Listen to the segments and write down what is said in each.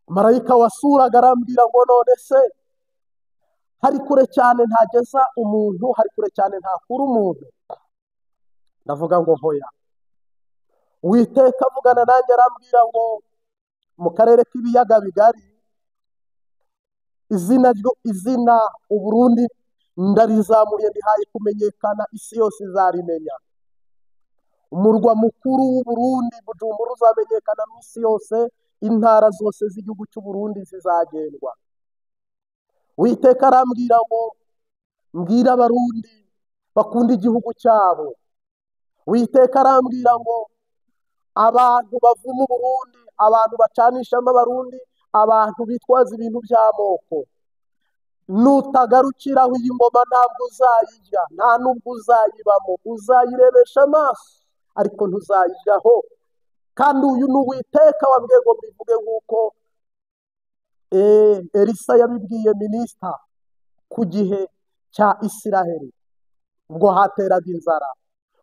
marayika wasuraga arambwira ngo none se hari kure cyane ntageza umuntu, hari kure cyane ntakura umuntu? ndavuga ngo hoya. Uwiteka avugana nanjye arambwira ngo mu karere k'ibiyaga bigari izina Uburundi ndarizamuye ndihaye kumenyekana, isi yose izarimenya. Umurwa mukuru w'Uburundi Bujumbura uzamenyekana mu isi yose, intara zose z'igihugu cy'Uburundi zizagendwa. Uwiteka arambwira ngo mbwira abarundi bakunda igihugu cyabo. Uwiteka arambwira ngo abantu bavuma Uburundi, abantu bacanishamo abarundi, abantu bitwaza ibintu by'amoko, nutagarukiraho iyi ngoma ntabwo uzayirya, nta nubwo uzayibamo, uzayirebesha amaso ariko ntuzayijyaho. Kandi uyu ni Uwiteka wambwiye ngo mbivuge nk'uko Elisa yabibwiye minisita ku gihe cya Isiraheli ubwo hateraga inzara.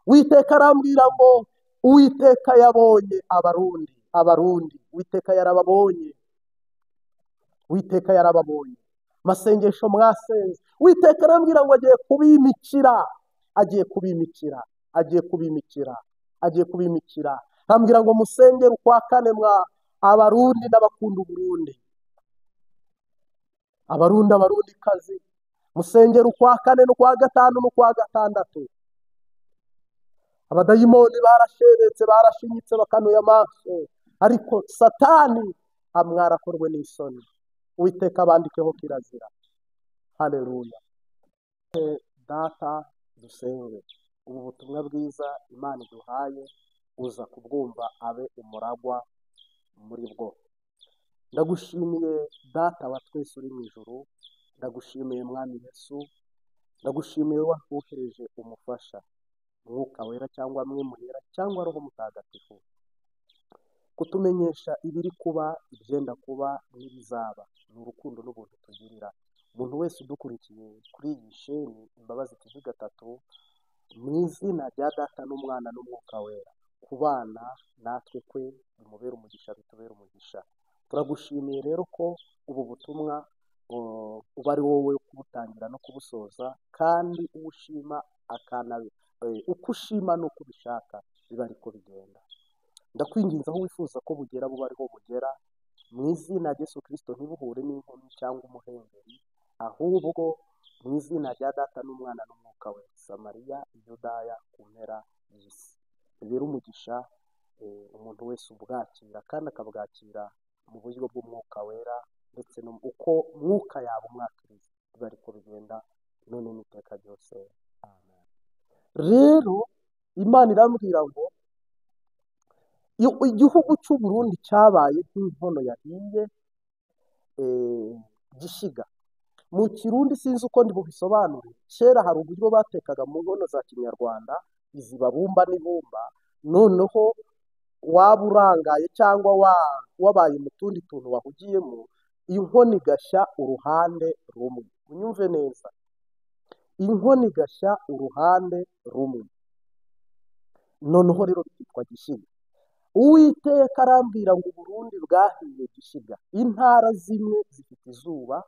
Uwiteka arambwira ngo Uwiteka yabonye abarundi, Uwiteka yarababonye, Uwiteka yarababonye masengesho mwasenze. Uwiteka arambwira ngo agiye kubimikira, agiye kubimikira, agiye kubimikira, agiye kubimikira. Arambwira ngo musengere ukwa kane mwa abarundi n'abakunda Uburundi, abarundi kazi, musengere ukwa kane n'ukwa gatanu n'ukwa gatandatu. Abadayimoni barashebetse, barashinyitse, bakanuye amaso, ariko Satani amwarakorwe n'isoni. Uwiteka bandikeho kirazira. Haleluya. Data dusenge, ubu butumwa bwiza Imana iduhaye uza kubwumva abe umuragwa muri bwo. Ndagushimiye Data wa twese uri mu ijuru, ndagushimiye Mwami Yesu, ndagushimiye wakohereje umufasha Mwuka Wera cyangwa Mwemuyera cyangwa Roho Mutagatifu kutumenyesha ibiri kuba, ibyenda kuba n'ibizaba. Ni urukundo n'ubuntu tugirira umuntu wese udukurikiye kuri iyi sheni Imbabazi TV gatatu, mu izina rya Data n'Umwana n'Umwuka Wera, kubana natwe kwe bimubera umugisha, bitubera umugisha. Turagushimiye rero ko ubu butumwa uba ari wowe kubutangira no kubusoza, kandi uwushima uko ushima n'uko ubishaka biba ariko bigenda. Ndakwinginza aho wifuza ko bugera buba ariho bugera, mu izina rya Yesu Kristo, ntibuhure n'inkomyi cyangwa umuhengeri, ahubwo mu izina rya Data n'Umwana n'Umwuka we, Samariya Yudaya ku mpera y'isi. Bibera umugisha umuntu wese ubwakira, kandi akabwakira mu buryo bw'Umwuka Wera, ndetse uko Mwuka yaba umwakiriza biba ariko bigenda none n'iteka ryose. Amen. Rero Imana irambwira ngo igihugu cy'Uburundi cyabaye nk'inkono yahiye gishiga. Mu Kirundi sinzi uko ndi bubisobanure. Kera hari uburyo batekaga mu nkono za Kinyarwanda, izi babumba n'ibumba, noneho waba urangaye cyangwa wabaye mu tundi tuntu wahugiyemo, inkono igashya uruhande rumwe. Unyumve neza, inkono igashya uruhande rumwe, noneho rero bikitwa gishiga. Uwiteka arambwira ngo Uburundi bwahiye gishiga. Intara zimwe zifite izuba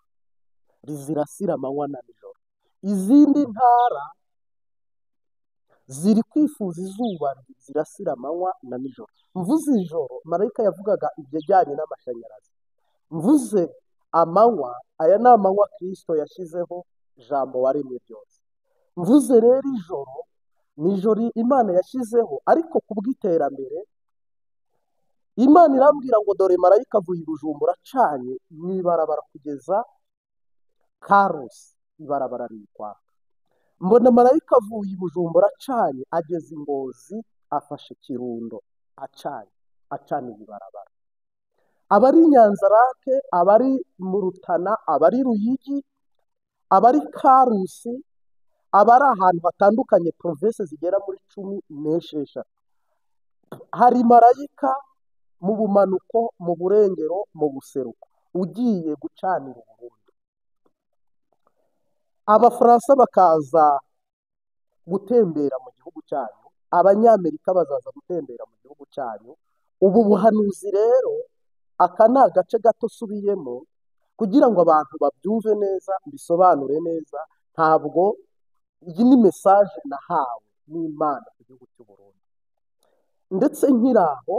rizirasira amanywa na nijoro, izindi ntara ziri kwifuza izuba zirasira amanywa na nijoro. Mvuze ijoro, marayika yavugaga ibijyanye n'amashanyarazi. Mvuze amanywa, aya ni amanywa Kristo yashyizeho jambo waremye byose. Mvuze rero ijoro, ni ijoro Imana yashyizeho, ariko ku bw'iterambere Imana irambwira ngo dore marayika avuye i Bujumbura acanye mu ibarabara kugeza Karusi, ibarabara riri kwaka. Mbona marayika avuye i Bujumbura acanye ageze i Ngozi, afashe Kirundo acanye ibarabara. Abari Nyanzarake, abari mu Rutana, abari Ruyigi, abari Karusi, abari ahantu hatandukanye, province zigera muri 16, hari marayika mu bumanuko, mu burengero, mu buseruko, ugiye gucanira Uburundi. Abafaransa bakaza gutembera mu gihugu cyanyu, Abanyamerika bazaza gutembera mu gihugu cyanyu. Ubu buhanuzi rero aka ni agace gato usubiyemo kugira ngo abantu babyumve neza, mbisobanure neza. Ntabwo iyi ni mesaje nahawe n'Imana ku gihugu cy'u Burundi. Ndetse nkiri aho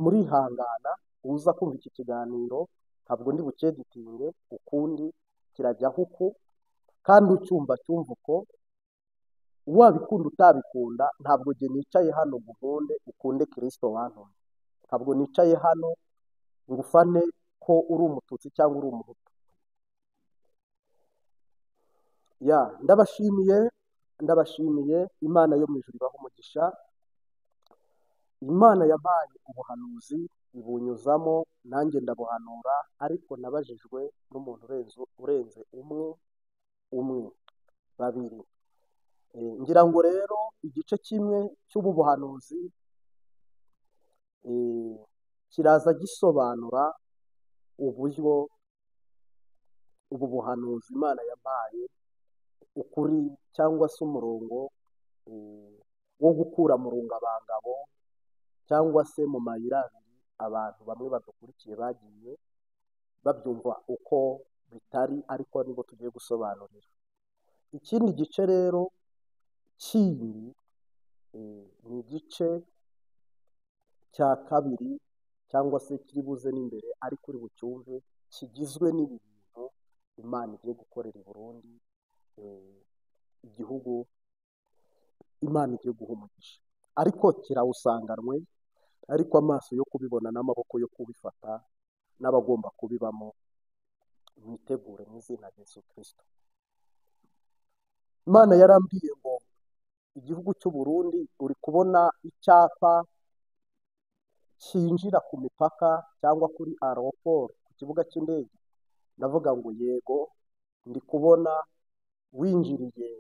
murihangana, uza kumva iki kiganiro ntabwo ndi bucyeditinge ukundi, kirajyaho uku, kandi ucyumva cyumva uko, wabikunda utabikunda. Ntabwo njye nicaye hano ngo ukunde Kristo wantumye. Ntabwo nicaye hano ngo ufane ko uri umututsi cyangwa uri umuhutu. Ndabashimiye. Imana yo mu ijuru ibaha umugisha. Imana yabaye ubuhanuzi ibunyuzamo, nanjye ndabuhanura, ariko nabajijwe n'umuntu urenze umwe, babiri. Ngira ngo rero igice kimwe cy'ubu buhanuzi kiraza gisobanura uburyo ubu buhanuzi Imana yabaye ukuri, cyangwa se umurongo wo gukura mu rungabangabo, cyangwa se mu mayira abiri abantu bamwe badukurikiye bagiye babyumva uko bitari, ariko nibo tugiye gusobanurira. Ikindi gice rero kindi ni igice cya kabiri, cyangwa se kiri buze n'imbere, ariko uri bucyumve, kigizwe n'ibi bintu Imana igiye gukorera i Burundi, igihugu Imana igiye guha umugisha. Ariko kirawusanganwe, ariko amaso yo kubibona n'amaboko yo kubifata n'abagomba kubibamo, mwitegure mu izina rya Yesu Kristo. Imana yarambwiye ngo igihugu cy'u Burundi, uri kubona icyapa cyinjira ku mipaka cyangwa kuri aeroport, ku kibuga cy'indege. Ndavuga ngo yego, ndi kubona winjiriye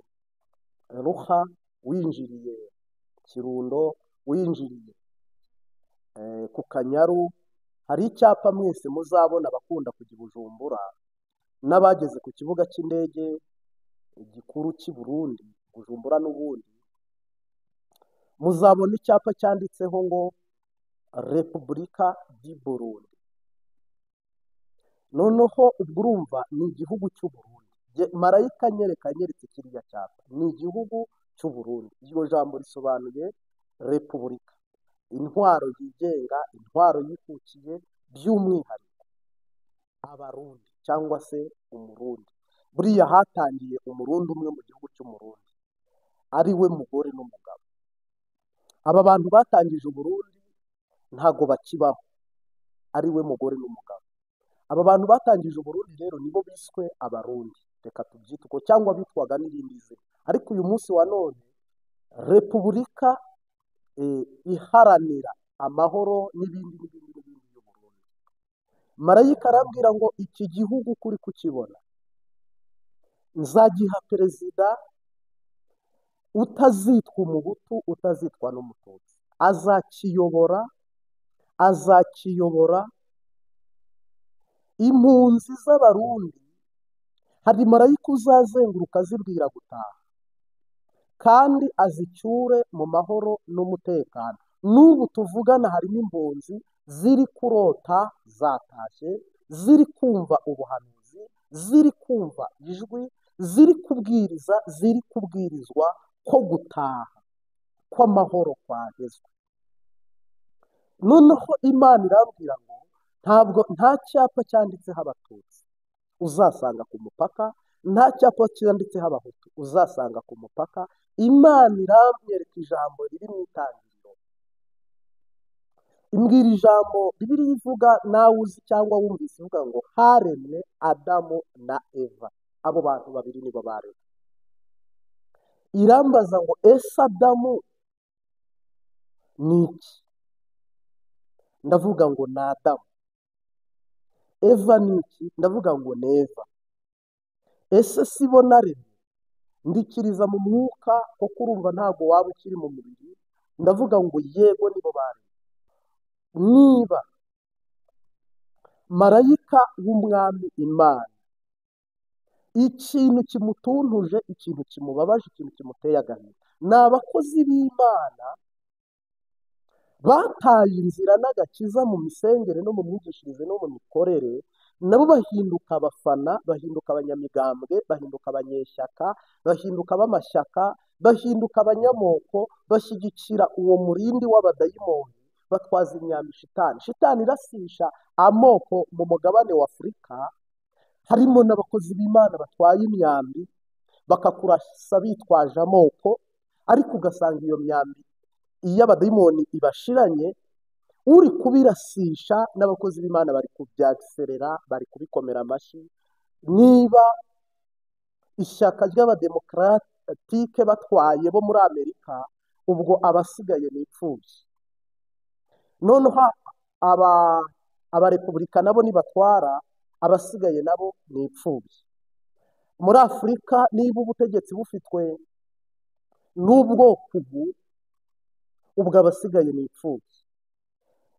Ruha, winjiriye Kirundo, winjiriye ku Kanyaru. Hari icyapa mwese muzabona abakunda kujya i Bujumbura n'abageze ku kibuga cy'indege gikuru cy'i Burundi, Bujumbura n'ubundi, muzabona icyapa cyanditseho ngo Repubulika di Burundi. Noneho ubwo urumva ni igihugu cy'u Burundi. Marayika anyeretse kiriya cyapa, ni igihugu cy'u Burundi. Iryo jambo risobanuye Repubulika, intwaro yigenga, intwaro yikukiye, by'umwihariko Abarundi cyangwa se Umurundi. Buriya hatangiye Umurundi umwe mu gihugu cy'Umurundi, ari we mugore n'umugabo. Aba bantu batangije Uburundi ntago bakibaho, ari we mugore n'umugabo. Aba bantu batangije Uburundi rero nibo biswe Abarundi, reka tubyite uko, cyangwa bitwaga n'irindi zina. Ariko uyu munsi wa none, Repubulika iharanira amahoro n'ibindi y'Uburundi. Marayika arambwira ngo iki gihugu kuri kukibona, nzagiha perezida utazitwa umuhutu, utazitwa n'umututsi. azakiyobora impunzi z'Abarundi. Hari marayika uzazenguruka azibwira gutaha, kandi azicyure mu mahoro n'umutekano. N'ubu tuvugana harimo impunzi ziri kurota zatashye, ziri kumva ubuhanuzi, ziri kumva ijwi, ziri kubwirizwa ko gutaha kw'amahoro kwagezwe. Noneho Imana irambwira ngo nta cyapa cyanditseho Abatutsi uzasanga ku mupaka, nta cyapa cyanditseho Abahutu uzasanga ku mupaka. Imana irambwireka ijambo riri mu Itangiriro, imbwira ijambo Bibiliya ivuga, nawe uzi cyangwa wumvise ivuga ngo haremwe Adamu na Eva. Abo bantu babiri nibo baremwe. Irambaza ngo ese Adamu ni iki? Ndavuga ngo ni Adamu. Eva ni iki? Ndavuga ngo ni Eva. Ese sibo naremye? Ndikiriza mu mwuka, kuko urumva ntabwo waba ukiri mu mubiri. Ndavuga ngo yego, nibo baremye. Niba marayika w'umwami Imana ikintu kimutuntuje, ikintu kimubabaje, ikintu kimuteye agahinda, ni abakozi b'Imana bataye inzira n'agakiza mu misengere no mu myigishirize no mu mikorere, nabo bahinduka abafana, bahinduka abanyamigambwe, bahinduka abanyeshyaka, bahinduka ab'amashyaka, bahinduka abanyamoko, bashyigikira uwo murindi w'abadayimoni, batwaza imyambi shitani. Shitani irasisha amoko mu mugabane wa Afurika, harimo n'abakozi b'Imana batwaye imyambi, bakakurasa bitwaje amoko, ariko ugasanga iyo myambi iyo abadayimoni ibashiranye, uri kubirasisha n'abakozi b'Imana bari kubyagiserera, bari kubikomera amashyi. Niba ishyaka ry'abademokaratike batwaye bo muri Amerika, ubwo abasigaye ni imfubyi. Noneho abarepubulika nabo nibatwara, abasigaye nabo ni imfubyi. Muri Afurika niba ubutegetsi bufitwe n'ubwoko ubu, ubwo abasigaye ni imfubyi.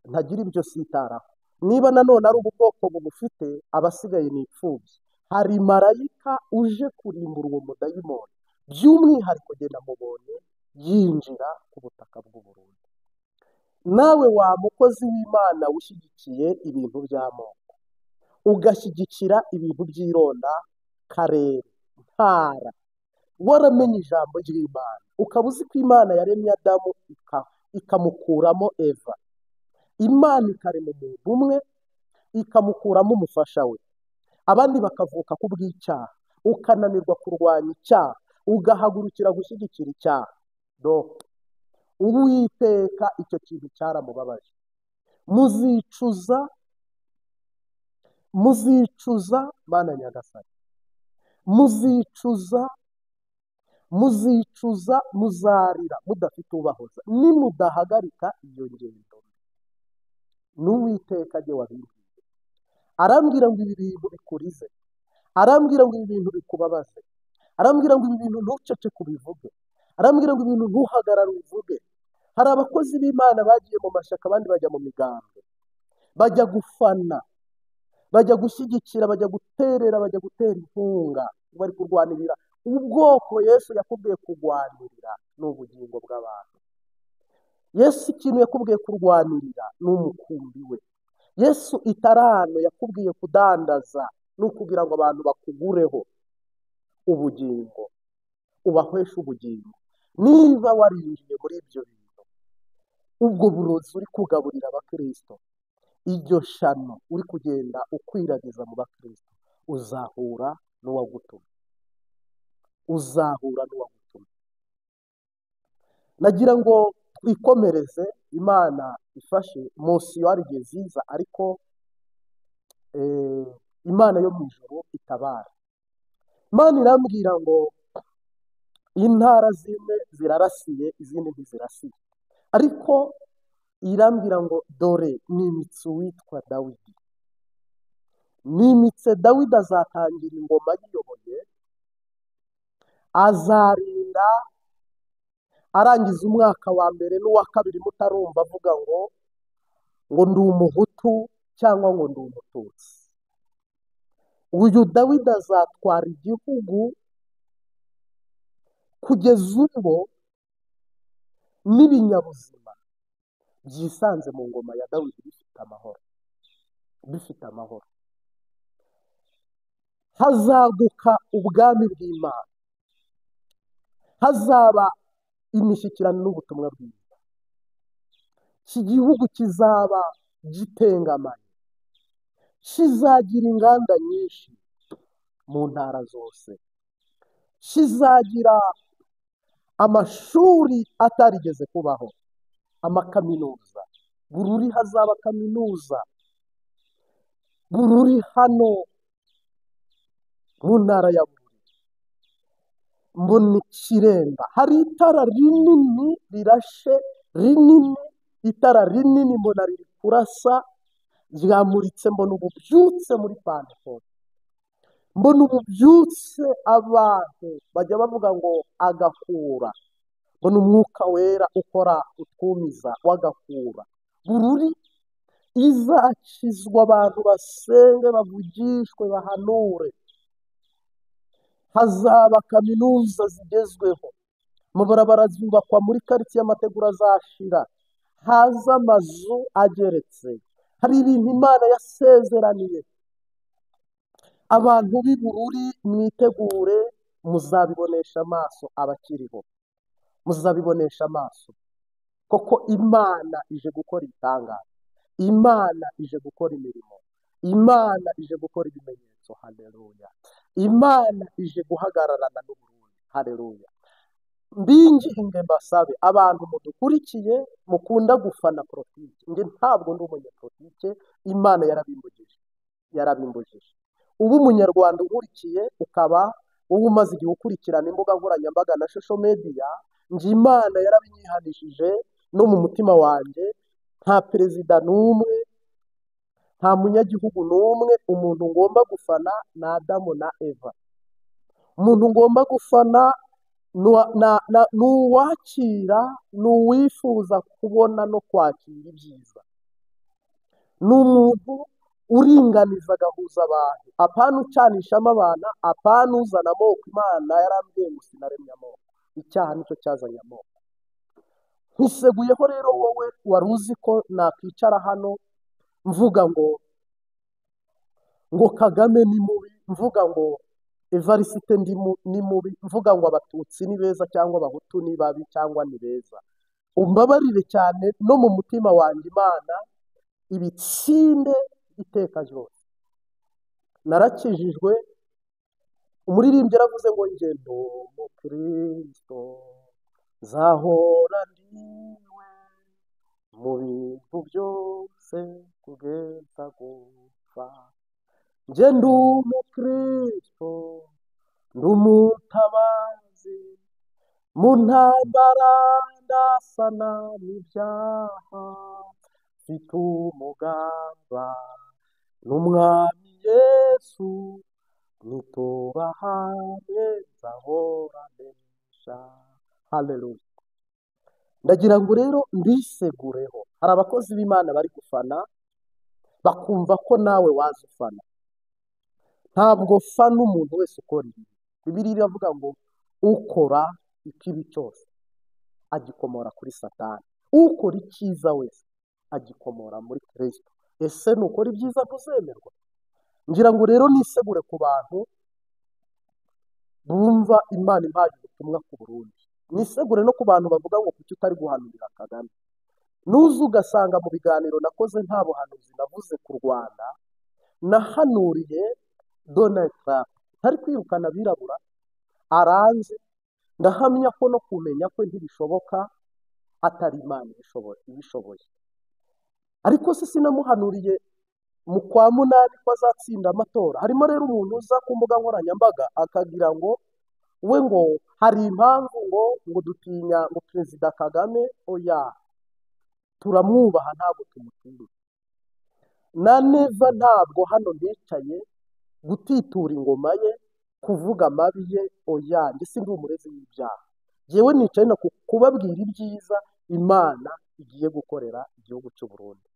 Ntagira ibyo sitaraho. Niba nanone ari ubwoko bufite, abasigaye ni imfubyi. Hari marayika uje kurimbura uwo mudayimoni, by'umwihariko genda mubonye yinjira ku butaka bw'u Burundi. Nawe wa mukozi w'Imana ushyigikiye ibintu by'amoko, ugashyigikira ibintu by'ironda karere, ntara, waramenye ijambo ry'Imana, ukaba uzi ko Imana yaremye Adamu ikamukuramo Eva, Imana ikarema umuntu umwe ikamukuramo umufasha we, abandi bakavuka ku bw'icyaha, ukananirwa kurwanya icyaha, ugahagurukira gushyigikira icyaha. Uwiteka icyo kintu cyaramubabaje. Muzicuza Mana Nyagasani, muzicuza, muzarira mudafite ubahoza, nimudahagarika iyo ngendo. N'Uwiteka ajye wabimbwiye, arambwira ngo ibi bintu bikurize, arambwira ngo ibi bintu bikubabaze, arambwira ngo ibi bintu ntucece kubivuge, arambwira ngo ibintu ntuhagarare ubivuge. Hari abakozi b'Imana bagiye mu mashyaka, abandi bajya mu migambwe, bajya gufana, bajya gushyigikira, bajya guterera, bajya gutera inkunga, bari kurwanirira ubwoko Yesu yakubwiye kurwanirira ni ubugingo bw'abantu. Yesu ikintu yakubwiye kurwanirira ni umukumbi we. Yesu itarano yakubwiye kudandaza ni ukugira ngo abantu bakugureho ubugingo, ubaheshe ubugingo. Niba warinjiye muri ibyo bintu, ubwo burozi uri kugaburira abakristo, iryo shano uri kugenda ukwiragiza mu bakristo, uzahura n'uwagutumye, uzahura n'uwagutumye. Nagira ngo twikomereze, Imana ifashe. Mosiyo hari igihe ziza, ariko Imana yo mu ijuru itabara. Imana irambwira ngo intara zimwe zirarasiye, izindi ntizirasiye, ariko irambwira ngo dore nimitse uwitwa Dawidi, nimitse Dawidi azatangira ingoma yiyoboye, azarinda arangiza umwaka wa mbere n'uwa kabiri mutarumva avuga ngo ndi umuhutu cyangwa ngo ndi umututsi. Uyu Dawidi azatwara igihugu kugeza ubwo n'ibinyabuzima byisanze mu ngoma ya Dawidi bifite amahoro, bifite amahoro. Hazaguka ubwami bw'Imana, hazaba imishyikirano n'ubutumwa bwiza. Iki gihugu kizaba gitengamaye, kizagira inganda nyinshi mu ntara zose, kizagira amashuri atarigeze kubaho, amakaminuza. Bururi hazaba kaminuza, Bururi hano mu ntara ya Bururi. Mbona ikiremba, hari itara rinini rirashe, rinini, itara rinini mbona riri kurasa, ryamuritse. Mbona ububyutse muri Pantekote, mbona ububyutse. Abantu bajya bavuga ngo agakura, mbona umwuka wera ukora utwumiza w'agakura. Bururi izakizwa, abantu basenge, bavugishwe, bahanure. Hazaba kaminuza zigezweho, amabarabara zubakwa muri karitsiye, amategura azashira, haza amazu ageretse. Hari ibintu Imana yasezeraniye abantu b'i Bururi, mwitegure, muzabibonesha amaso abakiriho, muzabibonesha amaso. Koko Imana ije gukora ibitangaza, Imana ije gukora imirimo, Imana ije gukora ibimenyetso. Haleluya! Imana ije guhagararana n'Uburundi. Haleluya! Mbinginge mbasabe abantu mudukurikiye mukunda gufana politiki, nge ntabwo ndi umunyapolitike, Imana yarabimbujije. Ubu umunyarwanda ukurikiye ukaba wowe umaze igihe ukurikirana imbuga nkoranyambaga na social media, nge Imana yarabinyihanishije no mu mutima wanjye. Nta perezida n'umwe, nta munyagihugu n'umwe umuntu ngomba gufana ni Adamu na Eva. Umuntu ngomba gufana ni uwakira, ni uwifuza kubona no kwakira ibyiza, ni umuntu uringaniza agahuza abantu, apana ucanishamo abantu, apana uzana amoko. Imana yarambwiye ngo sinaremye amoko, icyaha nicyo cyazanye amoko. Nkiseguyeho rero wowe wari uzi ko nakwicara hano mvuga ngo Kagame ni mubi, mvuga ngo Evariste ni mubi, mvuga ngo Abatutsi ni beza cyangwa Abahutu ni babi cyangwa ni beza. Umbabarire cyane, no mu mutima wanjye Imana ibitsinde iteka ryose. Narakijijwe, umuririmbyi yaravuze ngo njye ndi umukristo, nzahora ndiwe mu bintu byose kugeza gupfa. Njye ndi umukristo, ndi umutabazi, mu ntambara ndasana n'ibyaha, mfite umugaba n'umwami Yesu, nituba hamwe nzahora nesha. Haleluya! Ndagira ngo rero mbisegureho. Hari abakozi b'Imana bari gufana bakumva ko nawe waza ufana. Ntabwo fana umuntu wese ukora ibi. Bibiliya iravuga ngo ukora ikibi cyose agikomora kuri Satani, ukora icyiza wese agikomora muri Kristo. Ese nukora ibyiza ntuzemerwa? Ngira ngo rero nisegure ku bantu bumva Imana impaye ubutumwa ku Burundi, nisegure no ku bantu bavuga ngo kuki utari guhanurira Kagame. Nuza ugasanga mu biganiro nakoze nta buhanuzi navuze ku Rwanda, nahanuriye Donald Trump ntari kwirukana abirabura, aranze. Ndahamya ko no kumenya kwe ntibishoboka atari Imana ibishoboye. Ariko se sinamuhanuriye mu kwa munani ko azatsinda amatora. Harimo rero umuntu uza ku mbuga nkoranyambaga akagira ngo we ngo hari impamvu ngo dutinya ngo Perezida Kagame. Oya, turamwubaha, ntabwo tumutinya. Na neva ntabwo hano nicaye gutitura ingoma ye, kuvuga amabi ye. Oya, njye sindi umurezi w'ibyaha. Yewe nicaye no kubabwira ibyiza Imana igiye gukorera igihugu cy'u Burundi.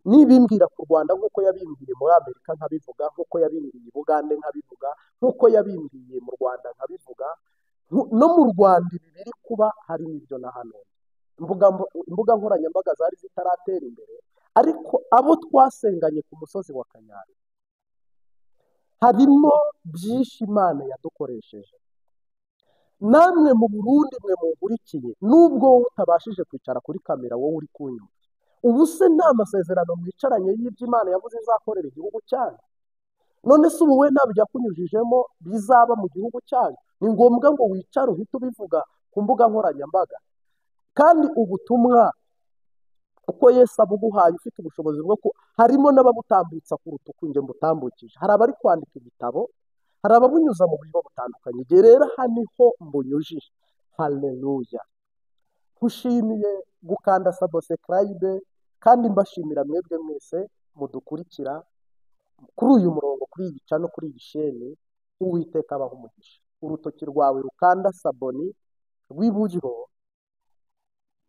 Nibimbwira ku Rwanda nk'uko yabimbwiye muri Amerika nkabivuga, nk'uko yabimbwiye i Bugande nkabivuga, nk'uko yabimbwiye mu Rwanda nkabivuga. No mu Rwanda ibi biri kuba hari n'ibyo na hano. Imbuga nkoranyambaga zari zitaratera imbere, ariko abo twasenganye ku musozi wa Kanyari harimo byinshi Imana yadukoresheje. Namwe mu Burundi mwe munkurikiye, nubwo wowe utabashije kwicara kuri kamera, wowe uri kunyumva, ubu se nta masezerano mwicaranye y'ibyo Imana yavuze izakorera igihugu cyanyu? None se ubu we ntabyo yakunyujijemo bizaba mu gihugu cyanyu? Ni ngombwa ngo wicare uhite ubivuga ku mbuga nkoranyambaga? Kandi ubutumwa uko Yesu abuguhaye ufite ubushobozi bwo harimo n'ababutambutsa kuruta uko njye mbutambukije. Hari abari kwandika ibitabo, hari ababunyuza mu buryo butandukanye. Igihe rero aha niho mbunyujije. Haleluya! Nkushimiye gukanda subscribe, kandi mbashimira mwebwe mwese mudukurikira kuri uyu murongo, kuri iyi cano, kuri iyi sheni. Uwiteka abaha umugisha. Urutoki rwawe rukanda saboni rw'iburyo,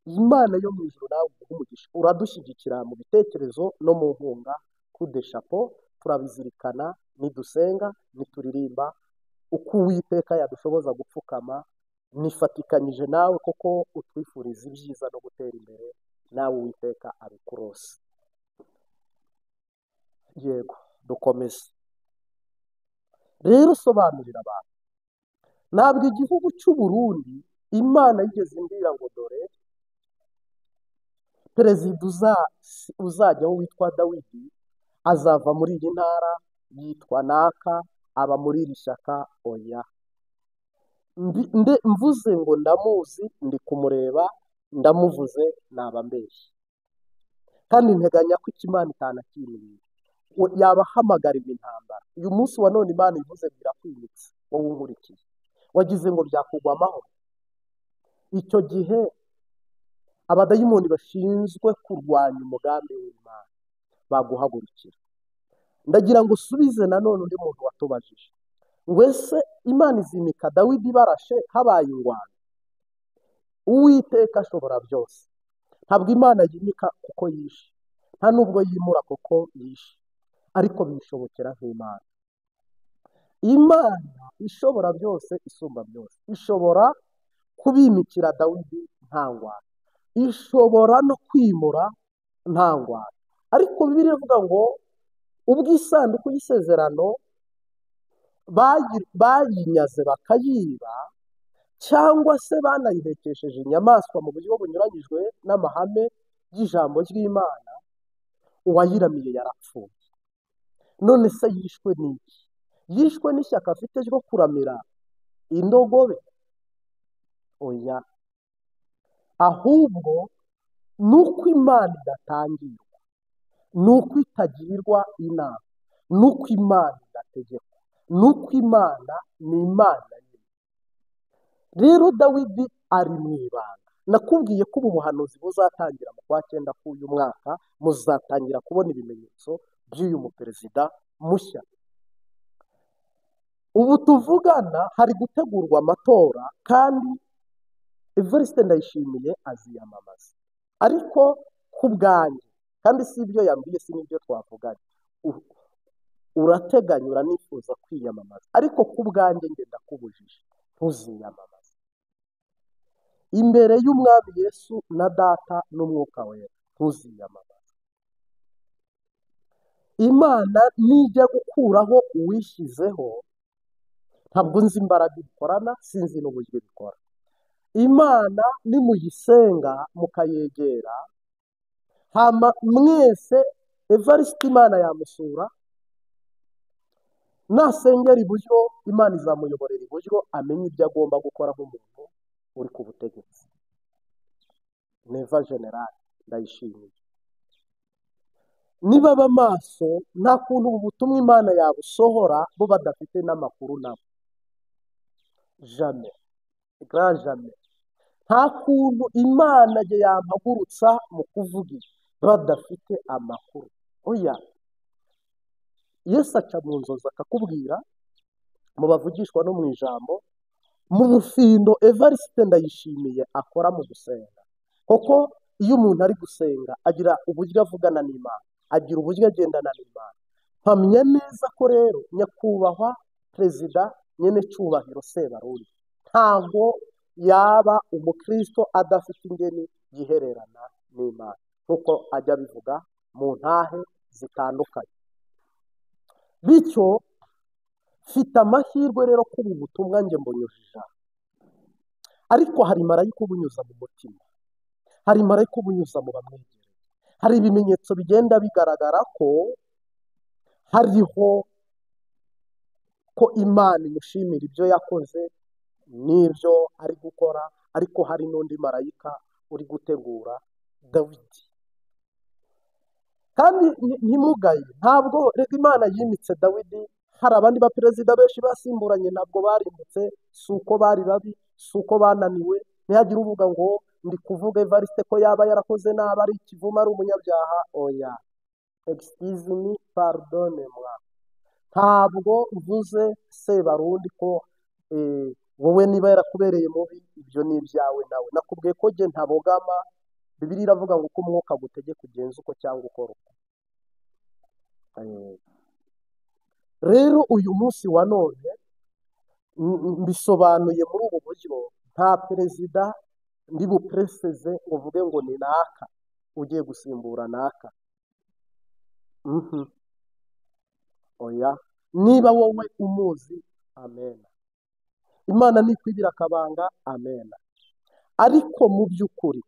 Imana yo mu ijuru nawe uguha umugisha. Uradushyigikira mu bitekerezo no mu nkunga. Kudeshapo turabizirikana, nidusenga, nituririmba, uko Uwiteka yadushoboza gupfukama. Nifatikanyije nawe koko utwifuriza ibyiza no gutera imbere. nawe Uwiteka abikurose. Yego, dukomeze. Rero sobanurira abantu, ntabwo igihugu cy'u Burundi Imana yigeze imbwira ngo dore perezida uzajyaho witwa Dawidi azava muri iyi ntara yitwa naka, aba muri iri shyaka. Oya, mvuze ngo ndamuzi, ndi kumureba, ndamuvuze, naba mbeshye. Kandi nteganya ko Imana itanakiriye yabahamagariwe intambara. Uyu munsi wa none Imana ivuze birakwimitse, wowe unkurikiye wagize ngo byakugwa amahoro. Icyo gihe abadayimoni bashinzwe kurwanya umugambi w'Imana baguhagurukira. Ndagira ngo usubize nanone undi muntu watubajije ngo ese Imana izimika Dawidi barashe habaye ingwano? Uwiteka ashobora byose. Ntabwo Imana yimika kuko yishe, nta nubwo yimura kuko yishe, ariko bishobokera nk'Imana. Imana ishobora byose, isumba byose, ishobora kubimikira Dawidi nta ngwano, ishobora no kwimura nta ngwano. Ariko Bibiliya ivuga ngo ubwo isanduku y'isezerano bayinyaze bakayiba, cyangwa se banayihekesheje inyamaswa mu buryo bunyuranyijwe n'amahame y'ijambo ry'Imana, uwayiramiye yarapfuye. None se yishwe n'iki? Yishwe n'ishyaka afite ryo kuramira indogobe? Oya, ahubwo ni uko Imana idatangirwa, ni uko itagirwa inama, ni uko Imana idategekwa, ni uko Imana ni Imana nyine. Rero Dawidi ari mu ibanga. Nakubwiye ko ubu buhanuzi buzatangira mu kwa 9 k'uyu mwaka, muzatangira kubona ibimenyetso by'uyu muperezida mushya. Ubu tuvugana hari gutegurwa amatora, kandi Evariste Ndayishimiye aziyamamaza. Ariko ku bwanjye, kandi si ibyo yambwiye, si n'ibyo twavuganye, urateganya, uranifuza kwiyamamaza, ariko ku bwanjye njye ndakubujije, ntuziyamamaze. Imbere y'Umwami Yesu na Data n'Umwuka Wera, ntuziyamamaze. Imana nijya gukuraho uwishyizeho, ntabwo nzi imbaraga ikorana, sinzi n'uburyo bikora. Imana nimuyisenga mukayegera, hama mwese Evariste Imana yamusura, nasengera iburyo Imana izamuyoborera iburyo, amenye ibyo agomba gukora nk'umuntu uri ku butegetsi. Neva General Ndayishimiye. Niba bamaso, nta kuntu ubu butumwa Imana yabusohora bo badafite n'amakuru nabo. Jamais, grand jamais. Nta kuntu Imana ye yampagurutsa mu kuvuga badafite amakuru. Oya, Yesu aca mu nzozi akakubwira, mu bavugishwa no mu ijambo, mu bufindo Evariste Ndayishimiye akora mu gusenga. Kuko iyo umuntu ari gusenga agira uburyo avugana n'Imana, agira uburyo agendana n'Imana. Mpamya neza ko rero nyakubahwa perezida nyene cyubahiro Sebarundi ntabwo yaba umukristo adafite ingeni yihererana n'Imana, kuko ajya bivuga mu ntahe zitandukanye. Bityo mfite amahirwe rero ko ubu butumwa njye mbunyujije, ariko hari marayika ubunyuza mu mutima, hari marayika ubunyuza mu bamwegereye, hari ibimenyetso bigenda bigaragara ko hariho ko Imana imushimira ibyo yakoze n'ibyo ari gukora, ariko hari n'undi marayika uri gutegura Dawidi. Kandi ntimugaye, ntabwo rega Imana yimitse Dawidi, hari abandi baperezida benshi basimburanye ntabwo barimbutse, si uko bari babi, si uko bananiwe. Ntihagire uvuga ngo ndi kuvuga Evariste ko yaba yarakoze nabi, ari ikivumo, ari umunyabyaha. Oya, excuse me, pardonne moi. Ntabwo mvuze Sebarundi ko wowe niba yarakubereye mubi, ibyo ni ibyawe nawe. Nakubwiye ko jye ntabogama. Bibiliya iravuga ngo uko umwuka gutegeka ugenza uko cyangwa ukora uko. Rero uyu munsi wa none mbisobanuye muri ubu buryo, nta perezida ndi bupreseze ngo mvuge ngo ni naka. ugiye gusimbura naka. Oya, niba wowe umuzi, amen. Imana nikwigira akabanga, amen. Ariko mu by'ukuri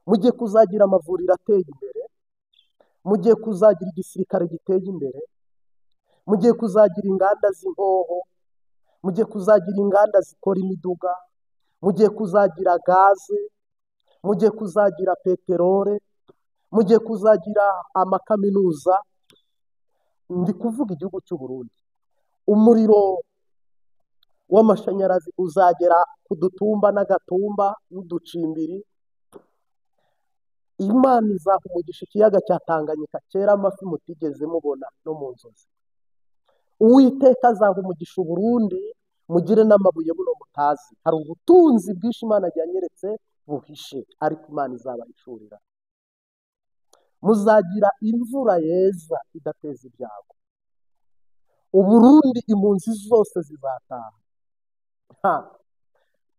mugiye kuzagira amavuriro ateye imbere, mugiye kuzagira igisirikare giteye imbere, mugiye kuzagira inganda z'impoho, mugiye kuzagira inganda zikora imiduga, mugiye kuzagira gaze, mugiye kuzagira peterole, mugiye kuzagira amakaminuza. Ndi kuvuga igihugu cy'u Burundi. Umuriro w'amashanyarazi uzagera ku dutumba n'agatumba n'uducimbiri. Imana izaha umugisha ikiyaga cya Tanganyika, kera amafi mutigeze mubona no mu nzozi. Uwiteka azaha umugisha u Burundi, mugire n'amabuye buno mutazi. Hari ubutunzi bwinshi Imana yanyeretse buhishe, ariko Imana izabahishurira. Muzagira imvura yeza idateza ibyago. U Burundi impunzi zose zizataha.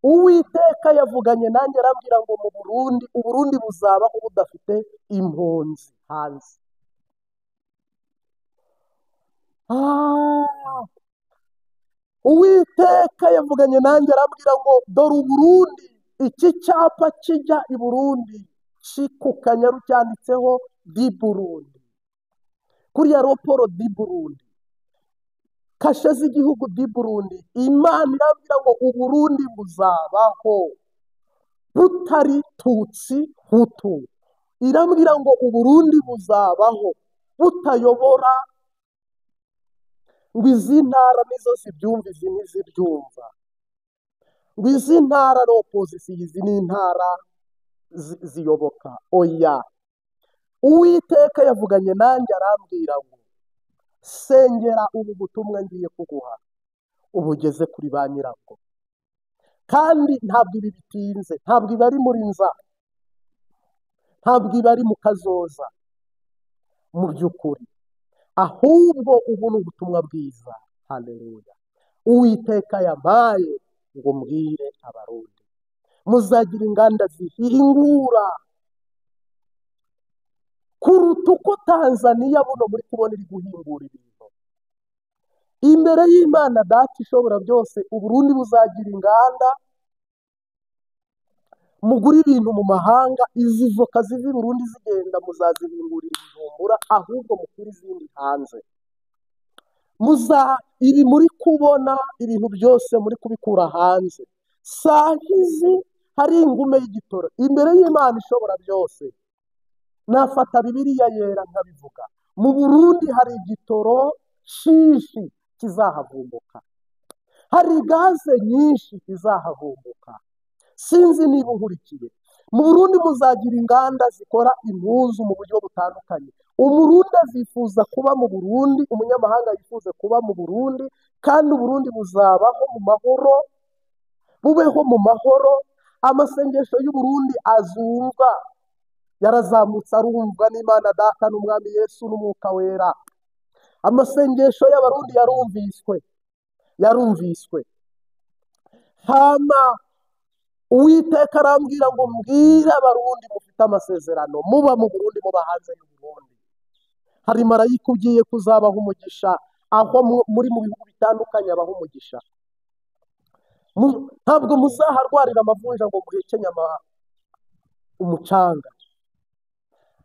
Uwiteka yavuganye nanjye arambwira ngo mu Burundi, u Burundi buzabaho budafite impunzi hanze. Uwiteka yavuganye nanjye arambwira ngo dore u Burundi, iki cyapa kijya i Burundi ku Kanyaru cyanditseho di Burundi, kuri aeroporo di Burundi, kashe z'igihugu di Burundi. Imana irambwira ngo u Burundi buzabaho butari tutsi hutu. Irambwira ngo u Burundi buzabaho butayobora ngo izi ntara nizo zibyumva izi ntizibyumva, ngo izi ntara ari opozisiyo izi ni intara ziyoboka. Oya, Uwiteka yavuganye nanjye arambwira ngo sengera ubu butumwa ngiye kuguha ubugeze kuri ba nyirabwo. Kandi ntabwo ibi bitinze, ntabwo ibi ari muri nza, ntabwo ibi ari mu kazoza mu by'ukuri, ahubwo ubu ni ubutumwa bwiza. Haleluya. Uwiteka yampaye ngo mbwire Abarundi, muzagira inganda zihingura kuruta uko Tanzania buno muri kubona iri guhingura ibintu. Imbere y'Imana data ishobora byose, u Burundi buzagira inganda, mugura ibintu mu mahanga. Izi voka ziva i Burundi zigenda muzazihingurira i Bujumbura, ahubwo mukura izindi hanze. Ibi muri kubona ibintu byose muri kubikura hanze. Saa hizi hari ingume y'igitoro. Imbere y'Imana ishobora byose, nafata Bibiliya yera nkabivuga, mu Burundi hari igitoro cyinshi kizahavumbuka, hari gaze nyinshi izahavumbuka. Sinzi niba uhurikiye. Mu Burundi muzagira inganda zikora impuzu mu buryo butandukanye. Umurundi azifuza kuba mu Burundi, umunyamahanga yifuza kuba mu Burundi, kandi u Burundi buzabaho mu mahoro, bubeho mu mahoro. Amasengesho y'u Burundi azumva, yarazamutse arumvwa n'Imana Data n'Umwami Yesu n'Umwuka Wera. Amasengesho y'Abarundi yarumviswe. Hama Uwiteka arambwira ngo mbwire Abarundi mufite amasezerano, muba mu Burundi muba hanze y'u Burundi, hari marayika ugiye kuzabaho umugisha, aho muri mu bihugu bitandukanye abaho umugisha. Ntabwo muzaharwarira amavunja ngo muhekenye umucanga.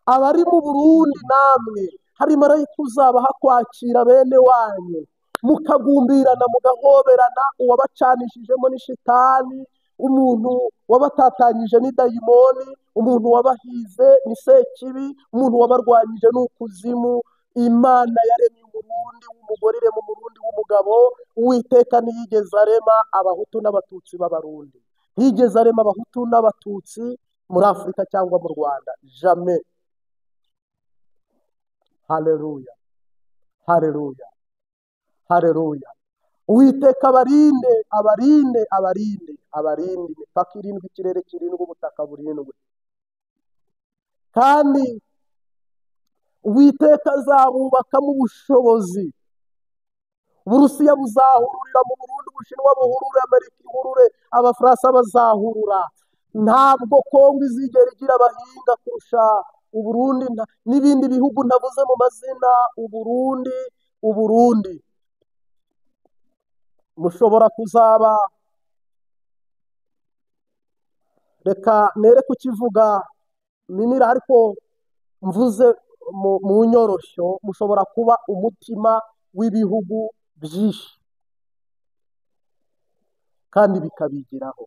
Abari mu Burundi namwe, hari marayika uzabaha kwakira bene wanyu, mukagumbirana mugahoberana. Uwabacanishijemo ni shitani, umuntu wabatatanyije ni dayimoni, umuntu wabahize ni sekibi, umuntu wabarwanyije ni ukuzimu. Imana yaremye umurundi w'umugore, irema umurundi w'umugabo. Uwiteka ntiyigeze arema abahutu n'abatutsi b'Abarundi, ntiyigeze arema abahutu n'abatutsi muri Afurika cyangwa mu Rwanda, jamais. Haleluya, haleluya, haleluya. Uwiteka abarinde imipaka irindwi, ikirere kirindwi, ubutaka burindwi. Kandi Uwiteka azabubakamo ubushobozi. Uburusiya buzahururira mu Burundi, Ubushinwa buhurure, Amerika ihurure, Abafaransa bazahurura. ntabwo Kongo izigera igira abahinga kurusha Uburundi n'ibindi bihugu ntavuze mu mazina. Uburundi mushobora kuzaba, reka nere kukivuga minira, ariko mvuze mu nyoroshyo, mushobora kuba umutima w'ibihugu byinshi kandi bikabigiraho.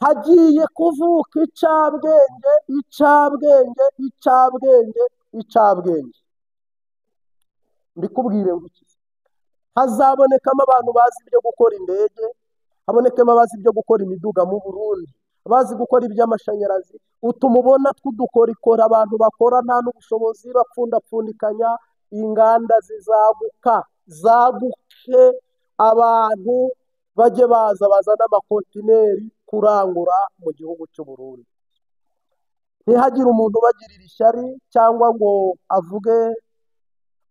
Hagiye kuvuka icabwenge. Mbikubwire ngo iki? Hazabonekamo abantu bazi ibyo gukora indege, habonekemo abazi ibyo gukora imiduga mu Burundi, abazi gukora iby'amashanyarazi. Utuma ubona tw'udukorikori abantu bakora nta n'ubushobozi, bapfundapfundikanya. Inganda zaguke, abantu bajye baza n'amakontineri kurangura mu gihugu cy'u Burundi. Ntihagire umuntu ubagirira ishyari cyangwa ngo avuge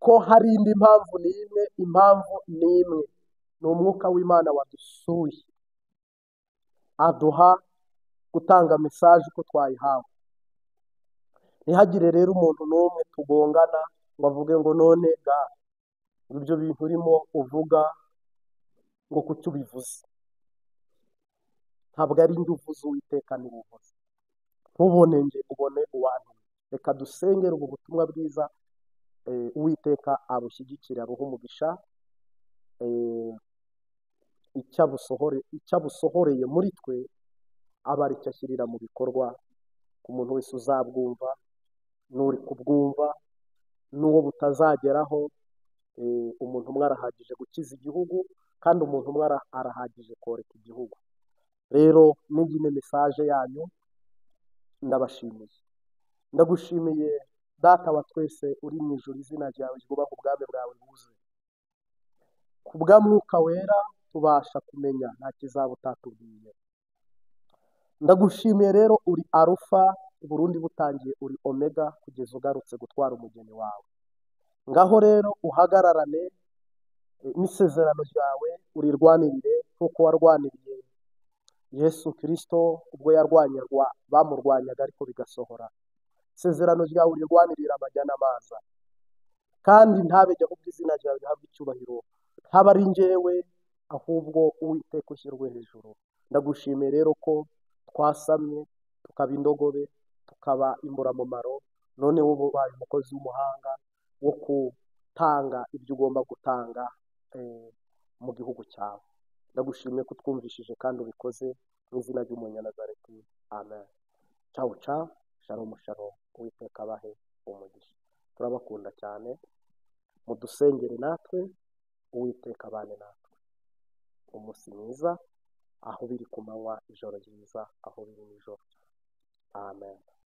ko hari indi mpamvu n'imwe. Impamvu ni imwe, ni umwuka w'Imana wadusuye aduha gutanga mesaje uko twayihawe. Ntihagire rero umuntu n'umwe tugongana ngo avuge ngo none ga ibyo bintu urimo uvuga ngo kuki ubivuze. Ntabwo ari njye uvuze, Uwiteka niwe uvuze. Ntubone njye, ubone uwantumye. Reka dusengere ubu butumwa bwiza, Uwiteka abushyigikire, abuhe umugisha, icyo abusohoreye muri twe aba ari cyo ashyirira mu bikorwa ku muntu wese uzabwumva, n'uri kubwumva, n'uwo butazageraho. Umuntu umwe arahagije gukiza igihugu, kandi umuntu umwe arahagije koreka igihugu. Rero n'ingine mesaje yanyu ndabashimiye. Ndagushimiye Data wa twese uri mu ijuru, izina ryawe ryubahwe, ubwami bwawe buze. Ku bwa Mwuka Wera tubasha kumenya, nta kizaba utatubwiye. Ndagushimiye rero, uri Arufa, Uburundi butangiye, uri Omega, kugeza ugarutse gutwara umugeni wawe. Ngaho rero uhagararane n'isezerano ryawe, urirwanirire nk'uko warwaniriye Yesu Kristo ubwo bamurwanyaga ariko bigasohora. Isezerano ryawe urirwanirira amajya n'amaza, kandi ntabejya ahubwo izina ryawe rihabwe icyubahiro. Ntaba ari njyewe, ahubwo Uwiteka ushyirwe hejuru. Ndagushimiye rero ko twasamye tukaba indogobe, tukaba imburamumaro, none wowe ubaye umukozi w'umuhanga wo gutanga ibyo ugomba gutanga mu gihugu cyawe. Ndagushimiye ko utwumvishije kandi ubikoze mu izina ry'Umunyanazareti. Amen. Ciao ciao, shalom shalom. Uwiteka abahe umugisha. Turabakunda cyane, mudusengere natwe, Uwiteka abane natwe. Umunsi mwiza, aho biri ku manywa, ijoro ryiza aho biri nijoro. Amen.